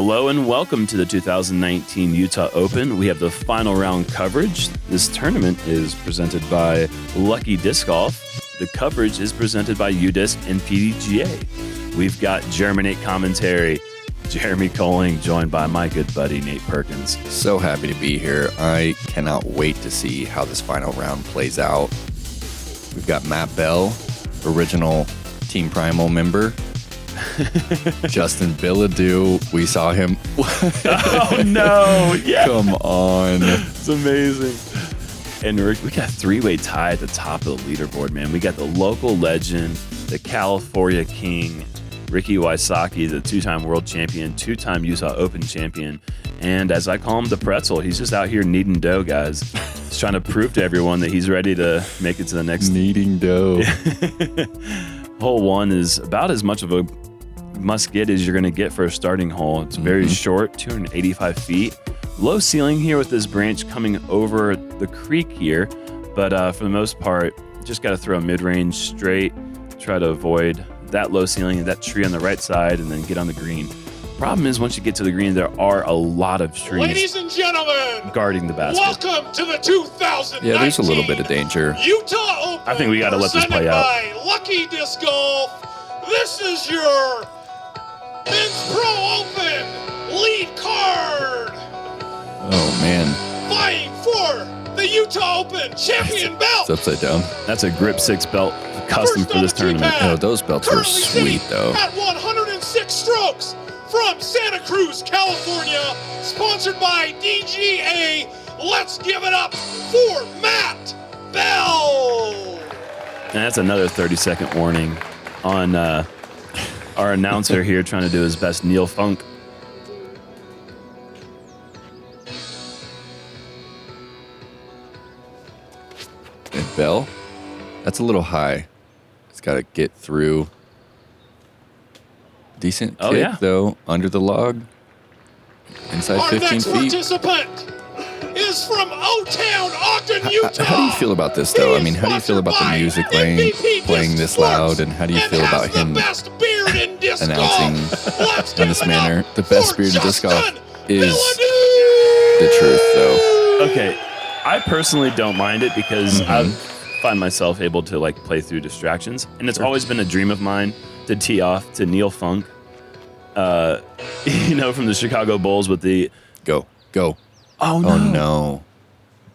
Hello and welcome to the 2019 Utah Open. We have the final round coverage. This tournament is presented by Lucky Disc Golf. The coverage is presented by UDisc and PDGA. We've got Germinate commentary, Jeremy Koling, joined by my good buddy Nate Perkins. So happy to be here. I cannot wait to see how this final round plays out. We've got Matt Bell, original Team Primal member. Justin Bilodeau, we saw him. Oh no! Yeah, come on, it's amazing. And we got a three-way tie at the top of the leaderboard, man. We got the local legend, the California King, Ricky Wysocki, the two-time world champion, two-time Utah Open champion, and as I call him, the pretzel. He's just out here kneading dough, guys. He's trying to prove to everyone that he's ready to make it to the next. Kneading dough. Hole one is about as much of a must-get as you're going to get for a starting hole. It's very short, 285 feet. Low ceiling here with this branch coming over the creek here, but for the most part, just got to throw a mid-range straight, try to avoid that low ceiling, that tree on the right side, and then get on the green. Problem is, once you get to the green, there are a lot of trees. Ladies and gentlemen, guarding the basket. Welcome to the 2019 Yeah, there's a little bit of danger. Utah Open. I think we got to let this play out. By Lucky Disc Golf. This is your Men's Pro Open lead card. Oh man, Vying for the Utah Open champion belt. it's upside down. That's a Grip6 belt custom for this tournament. Oh, those belts were Currently sweet sitting though. At 106 strokes from Santa Cruz, California, sponsored by DGA. Let's give it up for Matt Bell. And that's another 30-second warning on our announcer here trying to do his best Neil Funk. And Bell, that's a little high. It's got to get through. Decent kick, though, under the log. Inside Our 15 next feet. participant is from O-Town, Ogden, Utah. How do you feel about this, though? I mean, how do you feel about the music playing this loud, and how do you feel about him announcing in this manner? The best beard in disc golf is the truth, though. Okay, I personally don't mind it because I find myself able to like play through distractions, and it's always been a dream of mine to tee off to Neil Funk, you know, from the Chicago Bulls with the Go. Oh no! Oh no!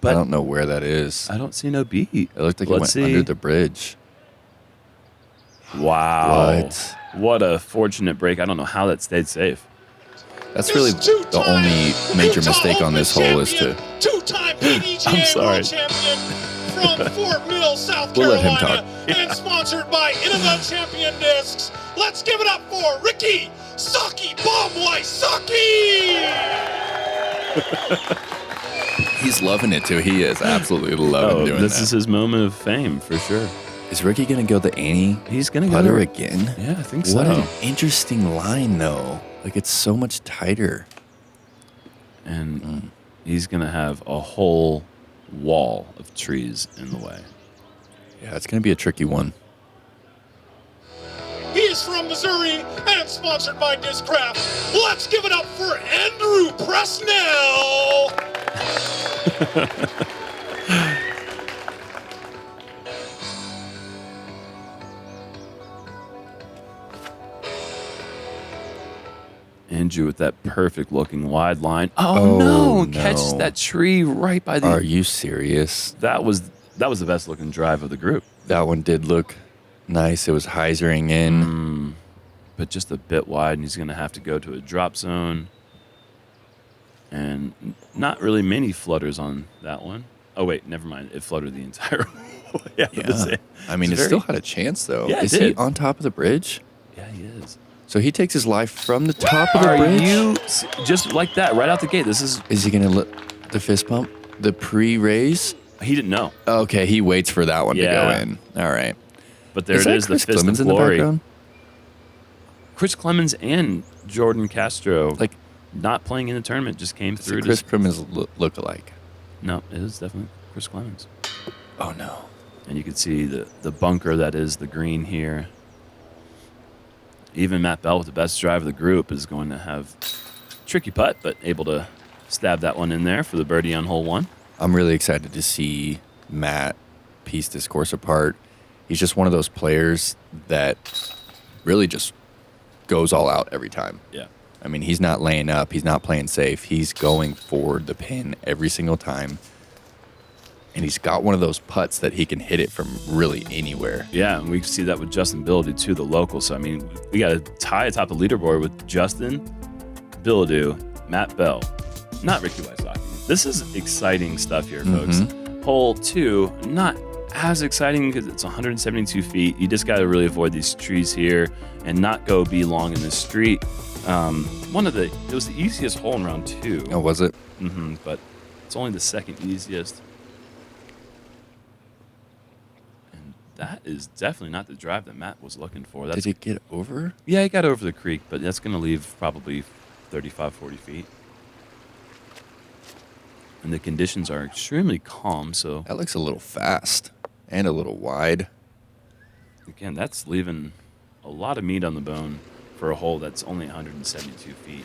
But I don't know where that is. I don't see no beat. It looked like it went under the bridge. Wow! What a fortunate break! I don't know how that stayed safe. That's really the only major mistake on this hole is to. Two-time PDGA I'm sorry. world champion from Fort Mill, South We'll let Carolina, him talk. and sponsored by Innova Champion Discs. Let's give it up for Ricky Saki Bomb Wysocki. He's loving it too. He is absolutely loving doing this that. is his moment of fame for sure. Is Ricky gonna go the Annie? He's gonna go putter there again. Yeah, I think so. What an interesting line, though. Like it's so much tighter. And he's gonna have a whole wall of trees in the way. Yeah, it's gonna be a tricky one. He is from Missouri and sponsored by Discraft. Let's give it up for Andrew Presnell. Andrew with that perfect looking wide line. Oh no! Catches that tree right by the. Are you serious? That was the best looking drive of the group. That one did look nice. It was hyzering in. But just a bit wide, and he's going to have to go to a drop zone. And not really many flutters on that one. Oh, wait, never mind. It fluttered the entire way. Yeah. I mean, it still had a chance, though. Yeah, is he on top of the bridge? Yeah, he is. So he takes his life from the top of the bridge? You just like that, right out the gate. This is he going to let the fist pump? The pre-raise? He didn't know. Okay, he waits for that one to go in. All right. But there it is, the fist Clemens of in the glory. background? Chris Clemens and Jordan Castro, Like, not playing in the tournament, just came through. Chris Clemens look alike. No, it is definitely Chris Clemens. Oh, no. And you can see the bunker that is the green here. Even Matt Bell with the best drive of the group is going to have Tricky putt, but able to stab that one in there for the birdie on hole 1. I'm really excited to see Matt piece this course apart. He's just one of those players that really just goes all out every time. Yeah. I mean, he's not laying up. He's not playing safe. He's going for the pin every single time. And he's got one of those putts that he can hit it from really anywhere. Yeah, and we see that with Justin Bilodeau, too, the local. So, I mean, we got a tie atop the leaderboard with Justin, Bilodeau, Matt Bell, not Ricky Wysocki. This is exciting stuff here, folks. Hole 2, not as exciting because it's 172 feet. You just got to really avoid these trees here and not go be long in the street. It was the easiest hole in round 2. Oh, was it? But it's only the second easiest. That is definitely not the drive that Matt was looking for. Did it get over? Yeah, he got over the creek, but that's going to leave probably 35, 40 feet. And the conditions are extremely calm, so... That looks a little fast and a little wide. Again, that's leaving a lot of meat on the bone for a hole that's only 172 feet.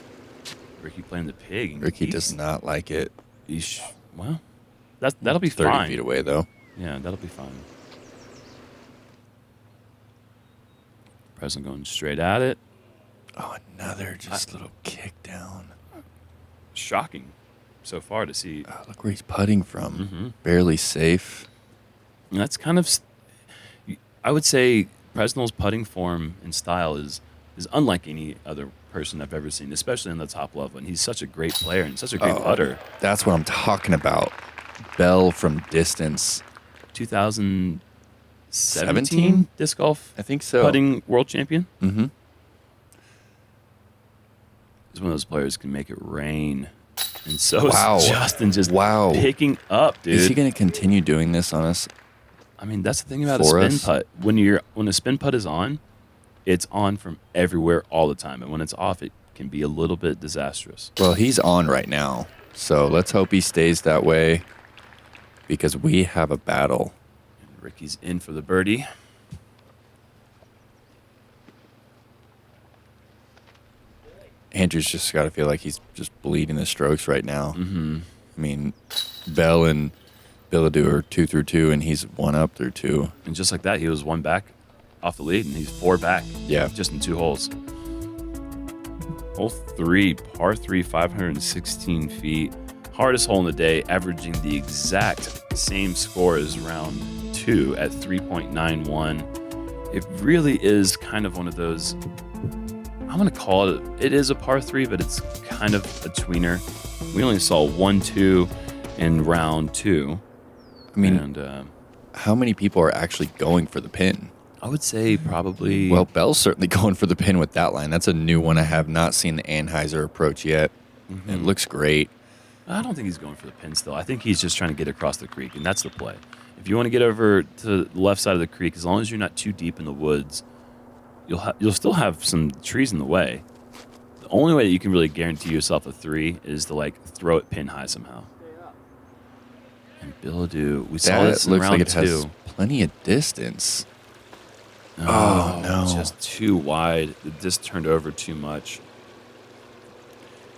Ricky playing the pig. Ricky does not like it. Well, that'll be 30 fine. 30 feet away, though. Yeah, that'll be fine. Presnell going straight at it. Oh, another just little kick down. Shocking so far to see. Oh, look where he's putting from. Barely safe. And that's kind of, I would say Presnell's putting form and style is unlike any other person I've ever seen, especially in the top level. And he's such a great player and such a great putter. That's what I'm talking about. Bell from distance. 2017 disc golf, I think so. Putting world champion. Mm-hmm. He's one of those players who can make it rain. And so is Justin just picking up, dude. Is he going to continue doing this on us? I mean, that's the thing about a spin putt. When a spin putt is on, it's on from everywhere all the time. And when it's off, it can be a little bit disastrous. Well, he's on right now. So let's hope he stays that way because we have a battle. And Ricky's in for the birdie. Andrew's just got to feel like he's just bleeding the strokes right now. Mm-hmm. I mean, Bell and Bilodeau are 2 through 2, and he's 1 up through 2. And just like that, he was 1 back off the lead, and he's 4 back. Yeah. Just in 2 holes. Hole 3, par 3, 516 feet. Hardest hole in the day, averaging the exact same score as round 2 at 3.91. It really is kind of one of those, I'm going to call it is a par 3, but it's kind of a tweener. We only saw 1-2 in round 2. I mean, how many people are actually going for the pin? I would say probably... Well, Bell's certainly going for the pin with that line. That's a new one. I have not seen the Anheuser approach yet. Mm-hmm. It looks great. I don't think he's going for the pin still. I think he's just trying to get across the creek, and that's the play. If you want to get over to the left side of the creek, as long as you're not too deep in the woods, you'll still have some trees in the way. The only way that you can really guarantee yourself a 3 is to throw it pin high somehow. And Bilodeau, we saw this in round 2. It has plenty of distance. Oh, no. Just too wide. It just turned over too much.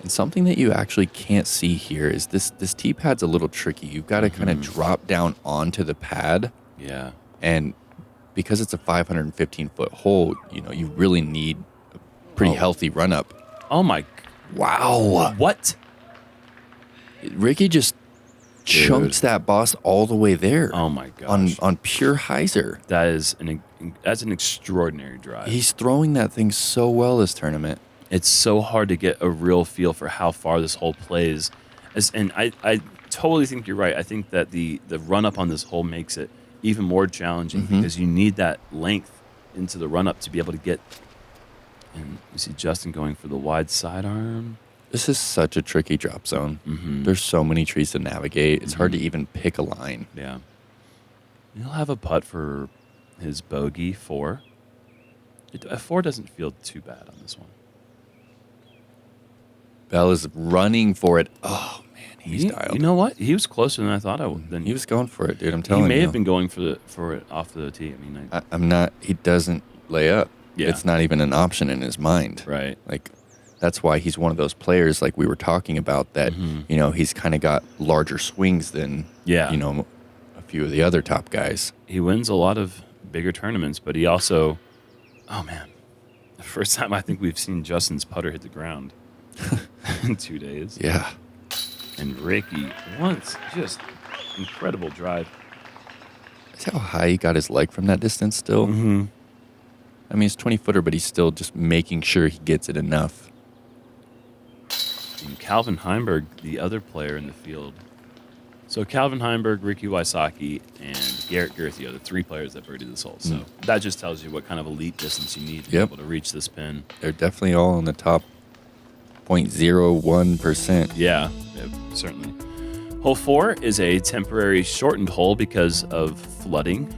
And something that you actually can't see here is this tee pad's a little tricky. You've got to kind of drop down onto the pad. Yeah. And because it's a 515-foot hole, you really need a pretty healthy run-up. Oh, my. Wow. What? Ricky just chunks that boss all the way there. Oh, my gosh. On pure hyzer. That's an extraordinary drive. He's throwing that thing so well this tournament. It's so hard to get a real feel for how far this hole plays. And I totally think you're right. I think that the run-up on this hole makes it even more challenging because you need that length into the run-up to be able to get... And you see Justin going for the wide sidearm. This is such a tricky drop zone. There's so many trees to navigate. It's hard to even pick a line. Yeah. He'll have a putt for his bogey 4. A 4 doesn't feel too bad on this one. Bell is running for it. Oh, man, he's dialed. You know what? He was closer than I thought I would. He was going for it, dude. I'm telling you. He may have been going for it off the tee. I mean, I'm not. He doesn't lay up. Yeah. It's not even an option in his mind. Right. that's why he's one of those players like we were talking about that, you know, he's kind of got larger swings than, you know, a few of the other top guys. He wins a lot of bigger tournaments, but he also, oh man, the first time I think we've seen Justin's putter hit the ground in 2 days. Yeah. And Ricky, once, just incredible drive. See how high he got his leg from that distance still? I mean, it's 20-footer, but he's still just making sure he gets it enough. And Calvin Heimberg, the other player in the field. So Calvin Heimberg, Ricky Wysocki, and Garrett Gerthio are the 3 players that birdied this hole. So that just tells you what kind of elite distance you need to be able to reach this pin. They're definitely all in the top 0.01%. Yeah, certainly. Hole 4 is a temporary shortened hole because of flooding.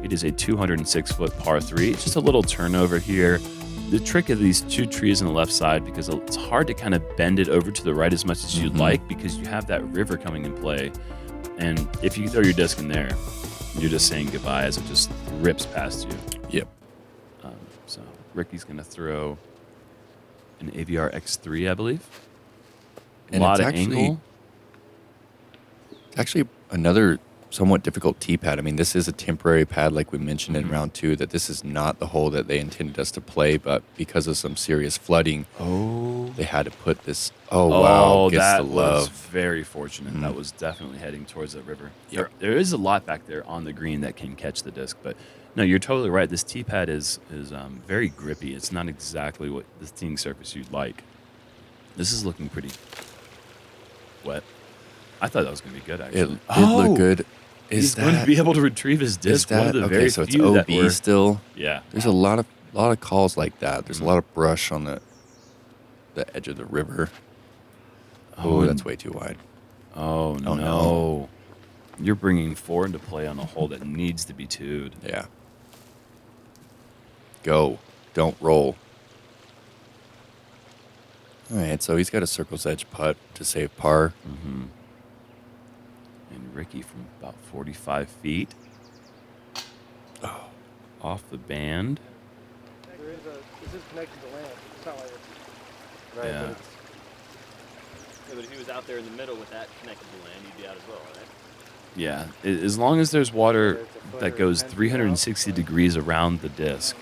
It is a 206-foot par 3. It's just a little turnover here. The trick of these 2 trees on the left side, because it's hard to kind of bend it over to the right as much as you'd like, because you have that river coming in play. And if you throw your disc in there, you're just saying goodbye as it just rips past you. Yep. So Ricky's going to throw an AVR X3, I believe. And a lot of angle. It's actually another somewhat difficult tee pad. I mean, this is a temporary pad, like we mentioned in round 2, that this is not the hole that they intended us to play, but because of some serious flooding, they had to put this. Oh, wow. Gets that the love. was very fortunate. That was definitely heading towards the river. Yep. There is a lot back there on the green that can catch the disc, but no, you're totally right. This tee pad is very grippy. It's not exactly what the teeing surface you'd like. This is looking pretty wet. I thought that was going to be good, actually. It looked good. He's going to be able to retrieve his disc. One of the very so it's few OB that were, still. Yeah. There's a lot of calls like that. There's a lot of brush on the edge of the river. Oh, that's way too wide. Oh, no. You're bringing 4 into play on a hole that needs to be 2'd. Yeah. Go. Don't roll. All right, so he's got a circle's edge putt to save par. And Ricky from about 45 feet. Off the band. This is connected to land. It's not like it's... Right, Yeah. But if he was out there in the middle with that connected to land, he'd be out as well, right? Yeah, as long as there's water that goes 360 degrees around the disc,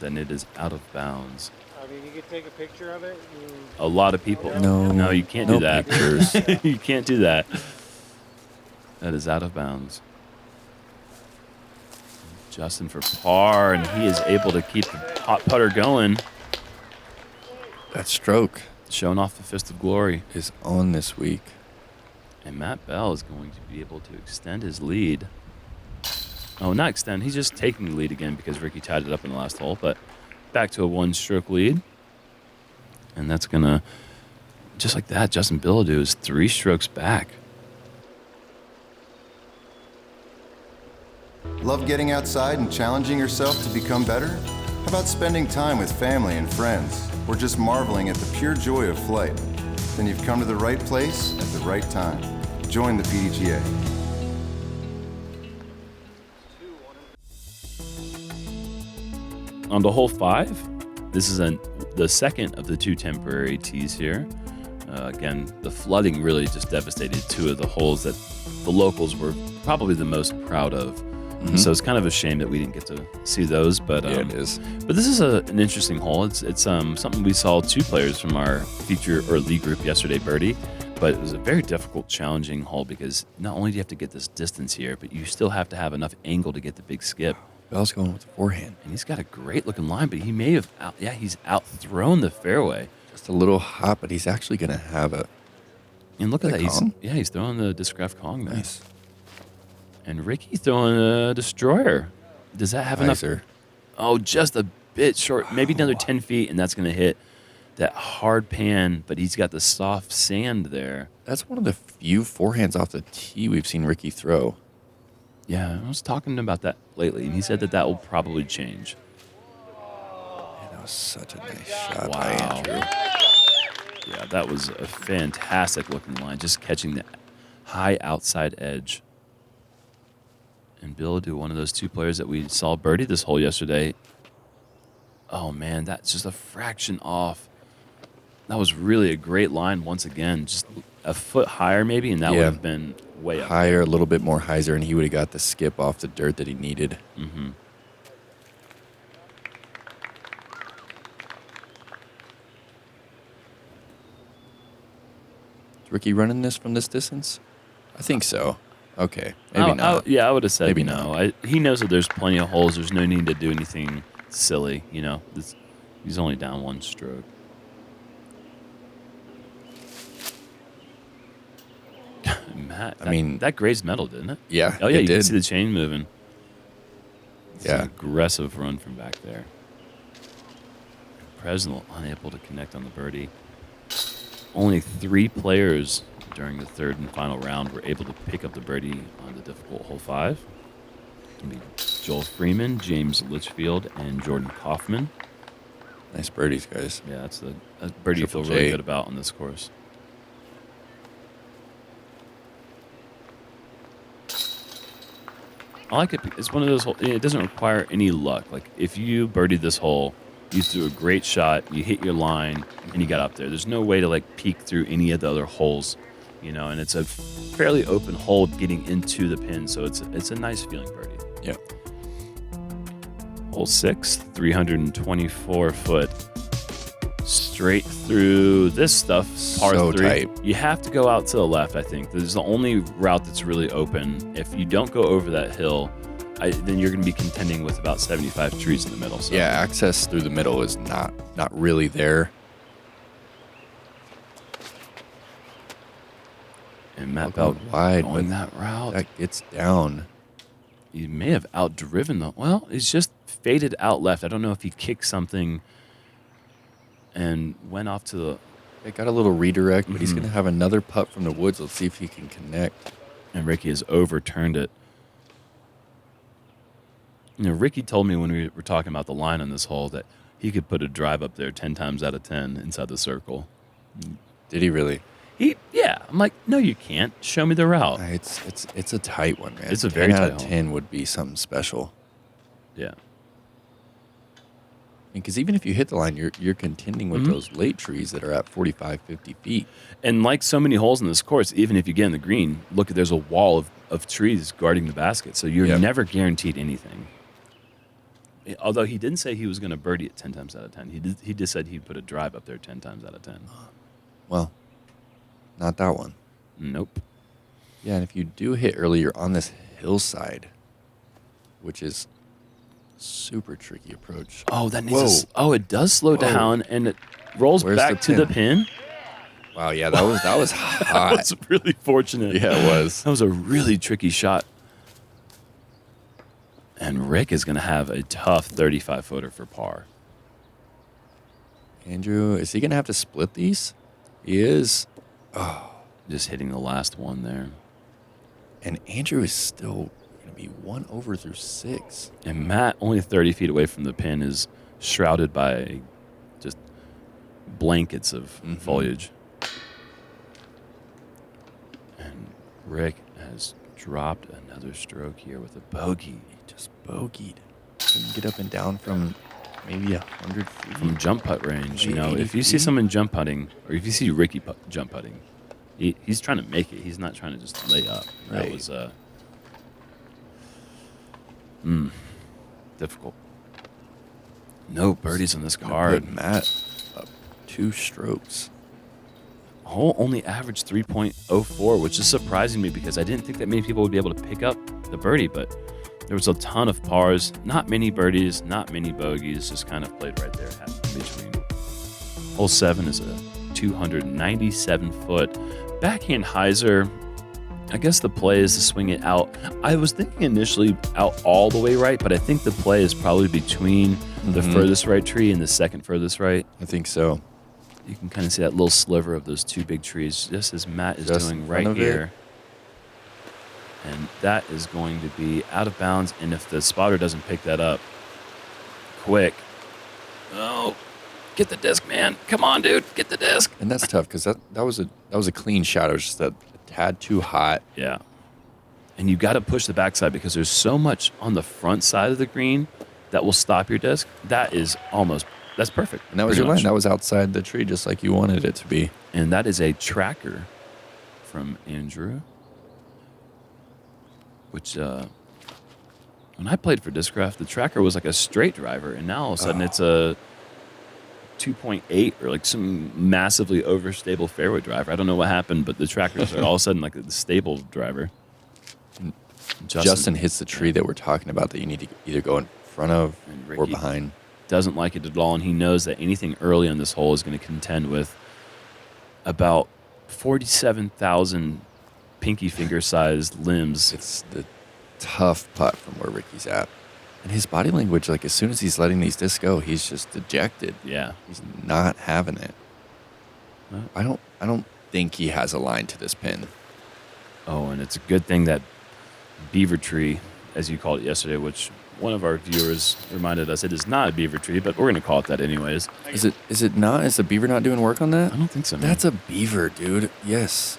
then it is out of bounds. I mean, you could take a picture of it. A lot of people. No, you can't no do that. pictures. You can't do that. That is out of bounds. Justin for par, and he is able to keep the hot putter going. That stroke Showing off the fist of glory. is on this week. And Matt Bell is going to be able to extend his lead. Oh, not extend. He's just taking the lead again because Ricky tied it up in the last hole. But back to a 1-stroke lead. And that's going to, just like that, Justin Bilodeau is 3 strokes back. Love getting outside and challenging yourself to become better? How about spending time with family and friends, or just marveling at the pure joy of flight? Then you've come to the right place at the right time. Join the PDGA. On to hole 5. This is the second of the 2 temporary tees here. Again, the flooding really just devastated 2 of the holes that the locals were probably the most proud of. So it's kind of a shame that we didn't get to see those, but Yeah, it is. But this is an interesting hole. It's something we saw 2 players from our feature or league group yesterday birdie, but it was a very difficult, challenging hole because not only do you have to get this distance here, but you still have to have enough angle to get the big skip. Bell's going with the forehand. And he's got a great looking line, but he may have he's outthrown the fairway. Just a little hot, but he's actually going to have a... And look at that. Kong? He's throwing the disc Kong there. Nice. And Ricky's throwing a destroyer. Does that have enough? Oh, just a bit short. Maybe another 10 feet, and that's going to hit that hard pan, but he's got the soft sand there. That's one of the few forehands off the tee we've seen Ricky throw. Yeah, I was talking about that lately, and he said that will probably change. Man, that was such a nice shot Wow. by Andrew. Yeah, that was a fantastic looking line, just catching the high outside edge. And Bilodeau, one of those 2 players that we saw birdie this hole yesterday. Oh, man, that's just a fraction off. That was really a great line once again. Just a foot higher maybe, and that would have been way up. Higher, a little bit more hyzer, and he would have got the skip off the dirt that he needed. Mm-hmm. Is Ricky running this from this distance? I think so. Okay, maybe not. Yeah, I would have said Maybe no. He knows that there's plenty of holes. There's no need to do anything silly, you know. He's only down one stroke. Matt, that grazed metal, didn't it? Yeah, Oh, yeah, you did. can see the chain moving. It's Yeah. an aggressive run from back there. Presnell unable to connect on the birdie. Only 3 players during the third and final round were able to pick up the birdie on the difficult hole 5. It's going to be Joel Freeman, James Litchfield, and Jordan Kaufman. Nice birdies, guys. Yeah, that's a birdie you feel Triple really J. good about on this course. I like it. It's one of those holes. It doesn't require any luck. Like, if you birdied this hole, you threw a great shot, you hit your line, and you got up there. There's no way to, like, peek through any of the other holes, you know, and it's a fairly open hole getting into the pin, so it's a nice feeling birdie. Yep. Hole 6, 324-foot. Straight through this stuff, par So 3. tight. You have to go out to the left, I think. This is the only route that's really open. If you don't go over that hill, then you're going to be contending with about 75 trees in the middle. So. Yeah, access through the middle is not really there. And Matt Bell Bell wide, going but that route. That gets down. He may have outdriven the. Well, he's just faded out left. I don't know if he kicked something and went off to the. It got a little redirect, but he's going to have another putt from the woods. Let's see if he can connect. And Ricky has overturned it. You know, Ricky told me when we were talking about the line on this hole that he could put a drive up there 10 times out of 10 inside the circle. Did he really? Yeah. I'm like, no, you can't. Show me the route. It's a tight one, man. It's a very 10 tight out of hole. 10 would be something special. Yeah. Because even if you hit the line, you're contending with those late trees that are at 45, 50 feet. And like so many holes in this course, even if you get in the green, look, there's a wall of trees guarding the basket. So you're never guaranteed anything. Although he didn't say he was going to birdie it 10 times out of 10. He just said he'd put a drive up there 10 times out of 10. Well, not that one. Nope. Yeah, and if you do hit early, you're on this hillside, which is super tricky approach. Oh, that needs it does slow down, and it rolls Where's back the to the pin? pin. Wow, yeah, that was hot. That was really fortunate. Yeah, it was. That was a really tricky shot. And Rick is going to have a tough 35-footer for par. Andrew, is he going to have to split these? He is. Just hitting the last one there. And Andrew is still going to be 1 over through 6. And Matt, only 30 feet away from the pin, is shrouded by just blankets of foliage. And Rick has dropped another stroke here with a bogey. He just bogeyed. Couldn't get up and down from maybe 100 feet. From jump putt range, you know, 80 if you see feet? someone jump putting, or if you see Ricky jump putting, he's trying to make it. He's not trying to just lay up. That Right. was difficult. No birdies on this card. Put Matt up 2 strokes. Hole only averaged 3.04, which is surprising me because I didn't think that many people would be able to pick up the birdie, but there was a ton of pars, not many birdies, not many bogeys, just kind of played right there in between. Hole 7 is a 297-foot backhand hyzer. I guess the play is to swing it out. I was thinking initially out all the way right, but I think the play is probably between the furthest right tree and the second furthest right. I think so. You can kind of see that little sliver of those 2 big trees, just as Matt is Just doing in right front of it. here. And that is going to be out of bounds. And if the spotter doesn't pick that up quick, get the disc, man! Come on, dude, get the disc. And that's tough because that was a clean shot. It was just a tad too hot. Yeah, and you got to push the backside because there's so much on the front side of the green that will stop your disc, that's perfect. And that was pretty your line. much. That was outside the tree, just like you wanted it to be. And that is a tracker from Andrew, which when I played for Discraft, the tracker was like a straight driver, and now all of a sudden it's a 2.8 or like some massively overstable fairway driver. I don't know what happened, but the trackers are all of a sudden like a stable driver. Justin hits the tree that we're talking about that you need to either go in front of or behind. Doesn't like it at all, and he knows that anything early on this hole is going to contend with about 47,000 pinky finger-sized limbs. It's the tough putt from where Ricky's at. And his body language, like as soon as he's letting these discs go, he's just dejected. Yeah. He's not having it. No. I don't think he has a line to this pin. Oh, and it's a good thing that beaver tree, as you called it yesterday, which one of our viewers reminded us it is not a beaver tree, but we're going to call it that anyways. Is it not? Is the beaver not doing work on that? I don't think so, man. That's a beaver, dude. Yes.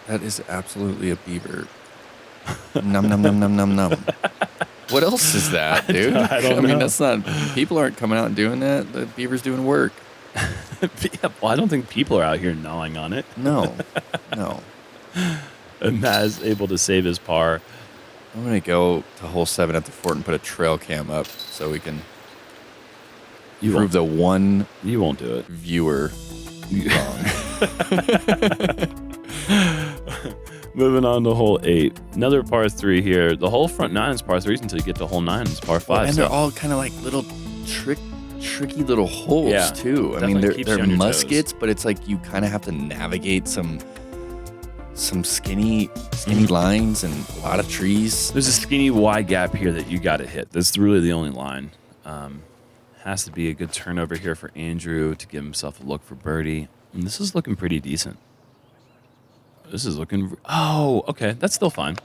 That is absolutely a beaver. Num, num, num, num, num, num. What else is that, dude? I don't know. mean, that's not... People aren't coming out and doing that. The beaver's doing work. Yeah, well, I don't think people are out here gnawing on it. No. And Matt is able to save his par. I'm going to go to hole 7 at the fort and put a trail cam up so we can prove the one You won't do it. viewer wrong. Moving on to hole 8. Another par 3 here. The whole front 9 is par 3s until you get to hole 9. It's par 5. And they're all kind of like little tricky little holes, Yeah, too. I mean, definitely keeps you they're on your muskets, but it's like you kind of have to navigate some skinny lines and a lot of trees. There's a skinny wide gap here that you got to hit. That's really the only line. Has to be a good turnover here for Andrew to give himself a look for birdie. And this is looking pretty decent. This is looking... Oh, okay. That's still fine.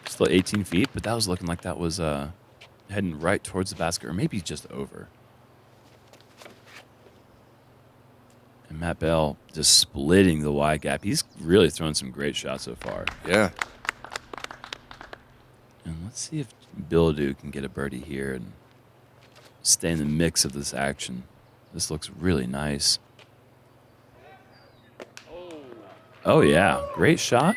Still 18 feet, but that was looking like that was heading right towards the basket, or maybe just over. And Matt Bell just splitting the wide gap. He's really thrown some great shots so far. Yeah. And let's see if Bilodeau can get a birdie here and stay in the mix of this action. This looks really nice. Oh, yeah. Great shot.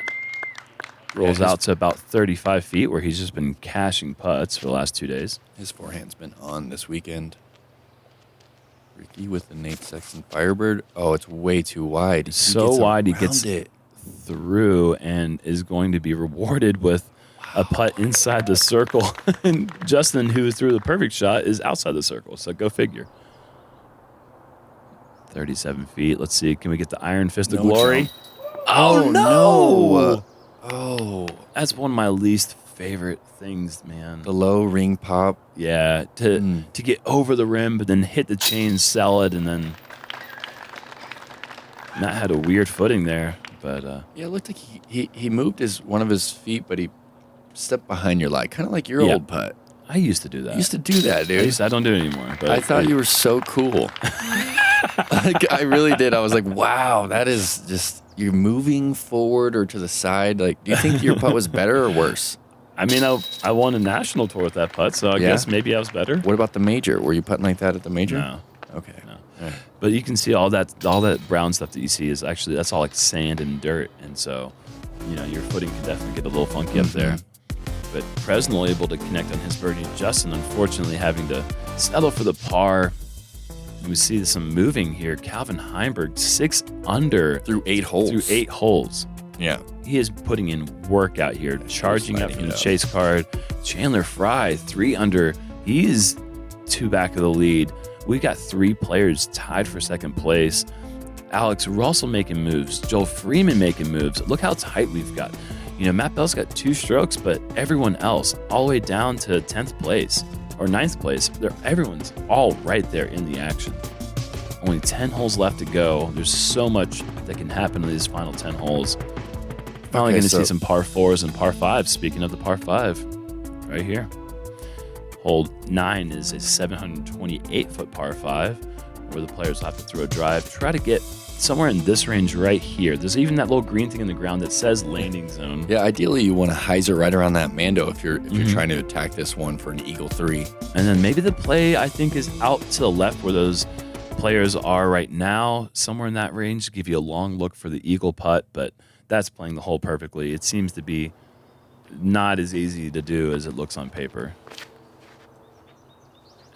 Rolls out to about 35 feet where he's just been cashing putts for the last 2 days. His forehand's been on this weekend. Ricky with the Nate Sexton Firebird. Oh, it's way too wide. He So gets wide he around gets it. through and is going to be rewarded with a putt inside the circle. And Justin, who threw the perfect shot, is outside the circle. So go figure. 37 feet. Let's see. Can we get the iron fist of glory? Jump. Oh, no! Oh. That's one of my least favorite things, man. The low ring pop. Yeah, to get over the rim, but then hit the chain, sell it, and then Matt had a weird footing there. But Yeah, it looked like he moved one of his feet, but he stepped behind your leg, kind of like your old putt. I used to do that. You used to do that, dude. I don't do it anymore. But I thought you were so cool. I really did. I was like, wow, that is just, you're moving forward or to the side. Like, do you think your putt was better or worse? I mean, I won a national tour with that putt, so I guess maybe I was better. What about the major? Were you putting like that at the major? No. Okay. No. Right. But you can see all that brown stuff that you see is actually, that's all like sand and dirt. And so, your footing can definitely get a little funky up there. But Presnell able to connect on his birdie. Justin, unfortunately, having to settle for the par. We see some moving here. Calvin Heimberg, 6 under. Through 8 holes. Yeah. He is putting in work out here, charging up from the chase card. Chandler Fry, 3 under. He is 2 back of the lead. We got 3 players tied for second place. Alex Russell making moves. Joel Freeman making moves. Look how tight we've got. Matt Bell's got 2 strokes, but everyone else all the way down to 10th place or 9th place. Everyone's all right there in the action. Only 10 holes left to go. There's so much that can happen in these final 10 holes. Finally going to see some par 4s and par 5s. Speaking of the par 5, right here. Hole 9 is a 728-foot par 5. where the players will have to throw a drive. Try to get somewhere in this range right here. There's even that little green thing in the ground that says landing zone. Yeah, ideally you want to hyzer right around that Mando if you're trying to attack this one for an Eagle 3. And then maybe the play, I think, is out to the left where those players are right now, somewhere in that range to give you a long look for the Eagle putt, but that's playing the hole perfectly. It seems to be not as easy to do as it looks on paper.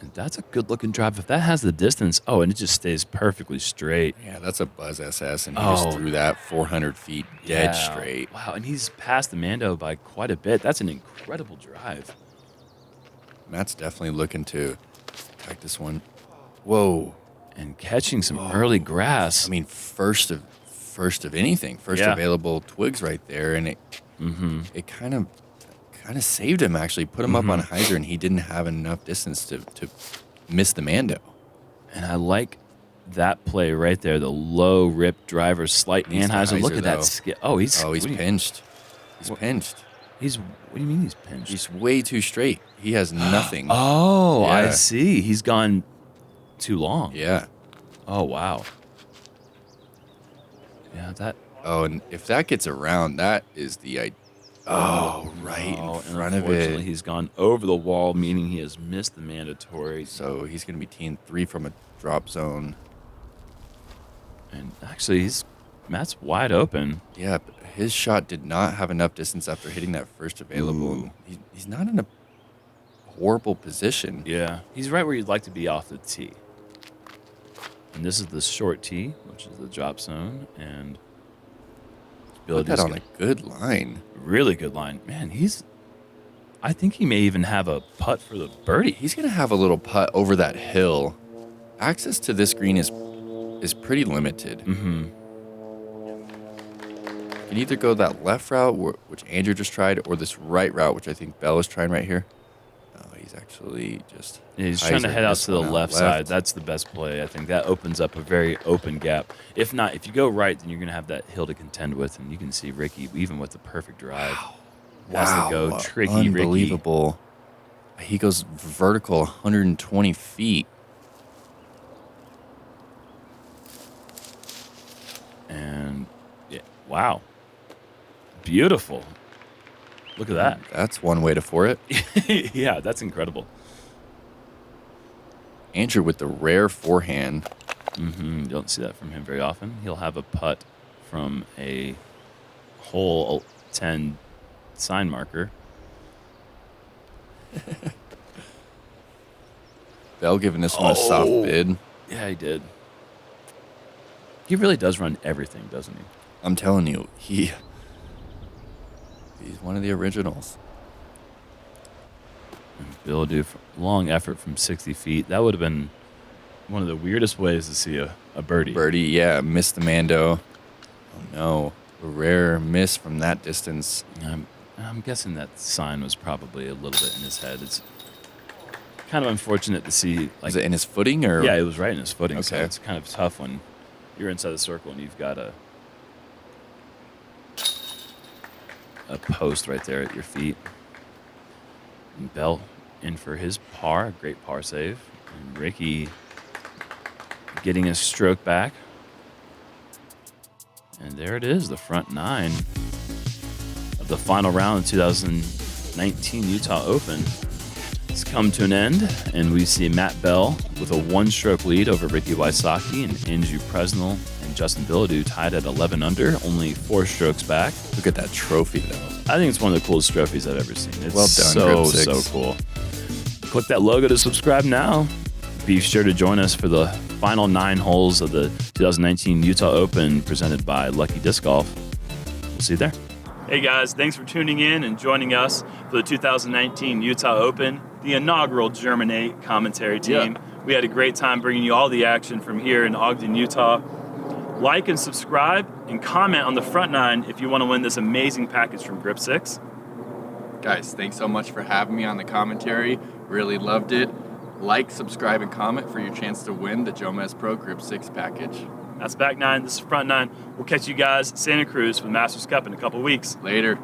And that's a good-looking drive. If that has the distance, and it just stays perfectly straight. Yeah, that's a Buzz SS, and he just threw that 400 feet dead straight. Wow, and he's passed the Mando by quite a bit. That's an incredible drive. Matt's definitely looking to attack this one. Whoa. And catching some early grass. I mean, first of anything, available twigs right there, and it kind of saved him, actually. Put him up on hyzer, and he didn't have enough distance to miss the Mando. And I like that play right there, the low rip driver, slight anhyzer. Look at that skip. He's pinched. He's pinched. What do you mean he's pinched? He's way too straight. He has nothing. I see. He's gone too long. Yeah. Oh, wow. Yeah, that. Oh, and if that gets around, that is the idea. Right in front of it. He's gone over the wall, meaning he has missed the mandatory. So he's going to be teeing 3 from a drop zone. And actually, Matt's wide open. Yeah, but his shot did not have enough distance after hitting that first available. He's not in a horrible position. Yeah, he's right where you'd like to be off the tee. And this is the short tee, which is the drop zone, and put that on a good line. Really good line. Man, I think he may even have a putt for the birdie. He's going to have a little putt over that hill. Access to this green is pretty limited. Mm-hmm. You can either go that left route, which Andrew just tried, or this right route, which I think Bell is trying right here. No, he's actually just... Yeah, he's trying to head out to the left side. That's the best play. I think that opens up a very open gap. If not, if you go right, then you're going to have that hill to contend with, and you can see Ricky, even with the perfect drive, wants to go tricky. Unbelievable. Ricky. He goes vertical 120 feet. And, wow. Beautiful. Look at that. That's one way to for it. Yeah, that's incredible. Andrew with the rare forehand. You don't see that from him very often. He'll have a putt from a hole 10 sign marker. Bell giving this one a soft bid. Yeah, he did. He really does run everything, doesn't he? I'm telling you, he's one of the originals. Bilodeau, long effort from 60 feet. That would have been one of the weirdest ways to see a birdie. Birdie, yeah, missed the Mando. Oh, no. A rare miss from that distance. I'm guessing that sign was probably a little bit in his head. It's kind of unfortunate to see. Was it in his footing? Or? Yeah, it was right in his footing. Okay. So it's kind of tough when you're inside the circle and you've got a post right there at your feet. And Bell in for his par, great par save. And Ricky getting his stroke back. And there it is, the front 9 of the final round of the 2019 Utah Open. It's come to an end, and we see Matt Bell with a 1-stroke lead over Ricky Wysocki, and Andrew Presnell and Justin Bilodeau tied at 11 under, only 4 strokes back. Look at that trophy, though. I think it's one of the coolest trophies I've ever seen. It's well done, so cool. Click that logo to subscribe now. Be sure to join us for the final 9 holes of the 2019 Utah Open presented by Lucky Disc Golf. We'll see you there. Hey guys, thanks for tuning in and joining us for the 2019 Utah Open, the inaugural Germinate commentary team. Yeah. We had a great time bringing you all the action from here in Ogden, Utah. Like and subscribe and comment on the front 9 if you want to win this amazing package from Grip6. Guys, thanks so much for having me on the commentary. Really loved it. Like, subscribe, and comment for your chance to win the JomezPro Grip6 package. That's back 9. This is front 9. We'll catch you guys at Santa Cruz for the Masters Cup in a couple weeks. Later.